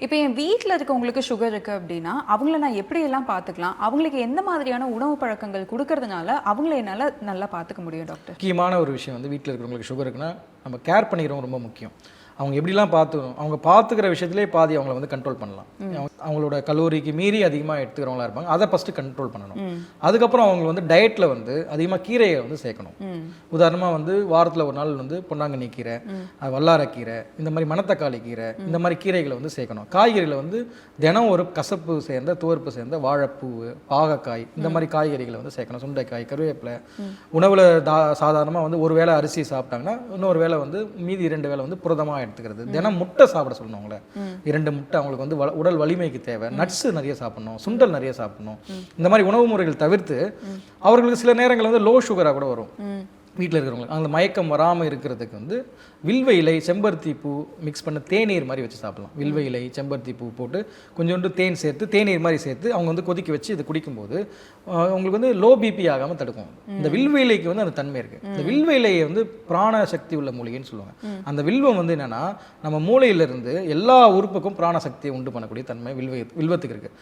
இப்போ என் வீட்டில் இருக்கவங்களுக்கு சுகர் இருக்குது அப்படின்னா அவங்கள நான் எப்படியெல்லாம் பார்த்துக்கலாம், அவங்களுக்கு எந்த மாதிரியான உணவு பழக்கங்கள் கொடுக்கறதுனால அவங்கள என்னால் நல்லா பார்த்துக்க முடியும் டாக்டர்? முக்கியமான ஒரு விஷயம் வந்து வீட்டில் இருக்கிறவங்களுக்கு சுகர் இருக்குன்னா நம்ம கேர் பண்ணிக்கிறவங்க ரொம்ப முக்கியம். அவங்க எப்படிலாம் பார்த்துக்கணும், அவங்க பார்த்துக்கிற விஷயத்திலே பாதி அவங்கள வந்து கண்ட்ரோல் பண்ணலாம். அவங்களோட கலோரிக்கு மீறி அதிகமாக எடுத்துக்கிறவங்களா இருப்பாங்க, அதை ஃபஸ்ட்டு கண்ட்ரோல் பண்ணணும். அதுக்கப்புறம் அவங்க வந்து டயட்டில் வந்து அதிகமாக கீரையை வந்து சேர்க்கணும். உதாரணமாக வந்து வாரத்தில் ஒரு நாள் வந்து பொன்னாங்கண்ணி கீரை, வல்லாரக்கீரை, இந்த மாதிரி மணத்தக்காளி கீரை, இந்த மாதிரி கீரைகளை வந்து சேர்க்கணும். காய்கறிகளை வந்து தினம் ஒரு கசப்பு சேர்ந்த துவர்ப்பு சேர்ந்த வாழைப்பூ, பாகக்காய், இந்த மாதிரி காய்கறிகளை வந்து சேர்க்கணும். சுண்டைக்காய், கருவேப்பிலை. உணவில் சாதாரணமாக வந்து ஒரு வேளை அரிசி சாப்பிட்டாங்கன்னா இன்னொரு வேளை வந்து மீதி 2 வேளை வந்து புரதமாக எடுத்துக்கிறது. தினம் முட்டை சாப்பிட சொல்லணும் அவங்கள. 2 முட்டை அவங்களுக்கு வந்து உடல் வலிமைக்கு தேவை. நட்ஸ் நிறைய சாப்பிடணும், சுண்டல் நிறைய சாப்பிடணும். இந்த மாதிரி உணவு முறைகள் தவிர்த்து அவர்களுக்கு சில நேரங்கள் வந்து லோ சுகராக கூட வரும். வீட்டில் இருக்கிறவங்களுக்கு அந்த மயக்கம் வராமல் இருக்கிறதுக்கு வந்து வில்வ இலை, செம்பருத்தி பூ மிக்ஸ் பண்ண தேநீர் மாதிரி வச்சு சாப்பிடலாம். வில்வ இலை, செம்பருத்தி பூ போட்டு கொஞ்சோண்டு தேன் சேர்த்து தேநீர் மாதிரி சேர்த்து அவங்க வந்து கொதிக்க வச்சு இது குடிக்கும்போது அவங்களுக்கு வந்து லோ பிபி ஆகாமல் தடுக்கும். இந்த வில்வ இலைக்கு வந்து அந்த தன்மை இருக்குது. இந்த வில்வ இலையை வந்து பிராண சக்தி உள்ள மூலிகைன்னு சொல்லுவாங்க. அந்த வில்வம் வந்து என்னென்னா நம்ம மூளையிலிருந்து எல்லா உறுப்புக்கும் பிராண சக்தியை உண்டு பண்ணக்கூடிய தன்மை வில்வத்துக்கு இருக்குது.